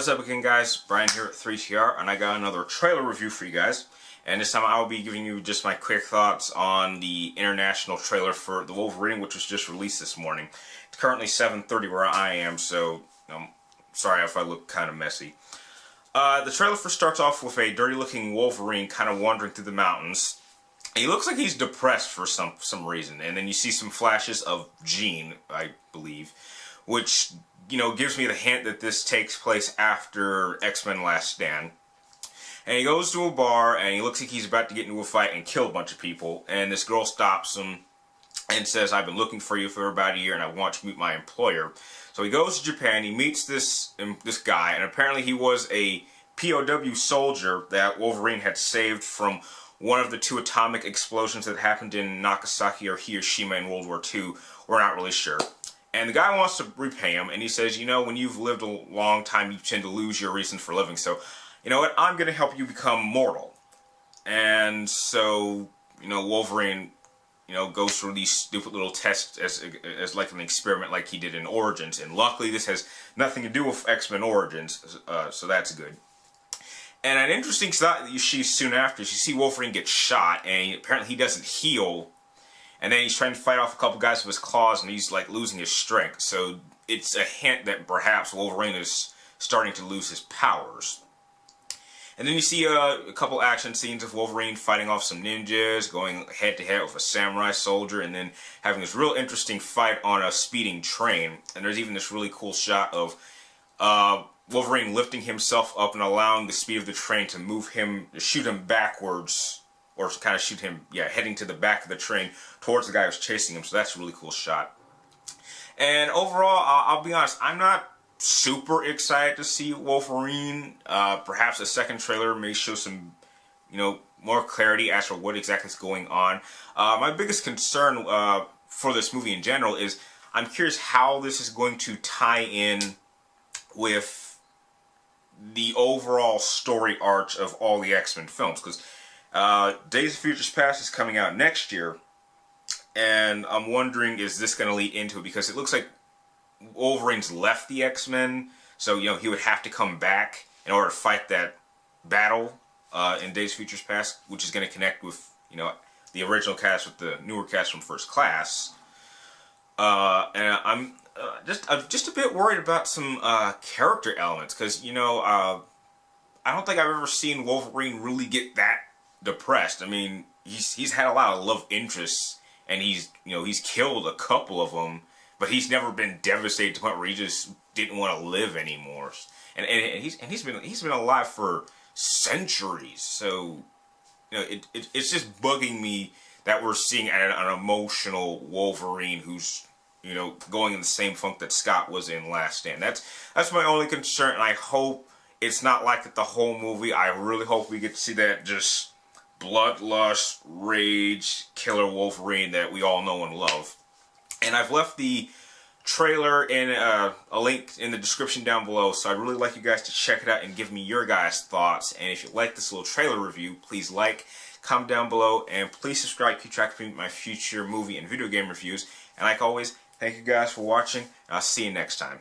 What's up again, guys? Brian here at 3TR, and I got another trailer review for you guys. And this time I'll be giving you just my quick thoughts on the international trailer for the Wolverine, which was just released this morning. It's currently 7:30 where I am, so sorry if I look kind of messy. The trailer first starts off with a dirty-looking Wolverine kind of wandering through the mountains. He looks like he's depressed for some reason, and then you see some flashes of Jean, I believe, which gives me the hint that this takes place after X-Men Last Stand. And he goes to a bar, and he looks like he's about to get into a fight and kill a bunch of people, and this girl stops him and says, "I've been looking for you for about a year, and I want you to meet my employer." So he goes to Japan, he meets this guy, and apparently he was a POW soldier that Wolverine had saved from one of the two atomic explosions that happened in Nagasaki or Hiroshima in World War II. We're not really sure. And the guy wants to repay him, and he says, when you've lived a long time, you tend to lose your reason for living. So, you know what, I'm going to help you become mortal. And so, Wolverine, goes through these stupid little tests as like an experiment like he did in Origins. And luckily, this has nothing to do with X-Men Origins, so that's good. And an interesting thought that you see soon after is you see Wolverine get shot, and apparently he doesn't heal. And then he's trying to fight off a couple guys with his claws, and he's like losing his strength. So it's a hint that perhaps Wolverine is starting to lose his powers. And then you see a couple action scenes of Wolverine fighting off some ninjas, going head to head with a samurai soldier, and then having this real interesting fight on a speeding train. And there's even this really cool shot of Wolverine lifting himself up and allowing the speed of the train to move him, to shoot him backwards. Or kind of shoot him, heading to the back of the train towards the guy who's chasing him. So that's a really cool shot. And overall, I'll be honest, I'm not super excited to see Wolverine. Perhaps a second trailer may show some, more clarity as to what exactly is going on. My biggest concern for this movie in general is I'm curious how this is going to tie in with the overall story arc of all the X-Men films. Because Days of Future Past is coming out next year, and I'm wondering, is this going to lead into it? Because it looks like Wolverine's left the X-Men, so he would have to come back in order to fight that battle in Days of Future Past, which is going to connect with the original cast with the newer cast from First Class. And I'm just a bit worried about some character elements, because I don't think I've ever seen Wolverine really get that depressed. I mean, he's had a lot of love interests, and he's killed a couple of them, but he's never been devastated to the point where he just didn't want to live anymore. And he's been alive for centuries. So it's just bugging me that we're seeing an emotional Wolverine who's going in the same funk that Scott was in Last Stand. That's my only concern, and I hope it's not like that the whole movie. I really hope we get to see that just bloodlust, rage, killer Wolverine that we all know and love. And I've left the trailer in a link in the description down below, so I'd really like you guys to check it out and give me your guys' thoughts. And if you like this little trailer review, please like, comment down below, and please subscribe to keep track of my future movie and video game reviews. And like always, thank you guys for watching, and I'll see you next time.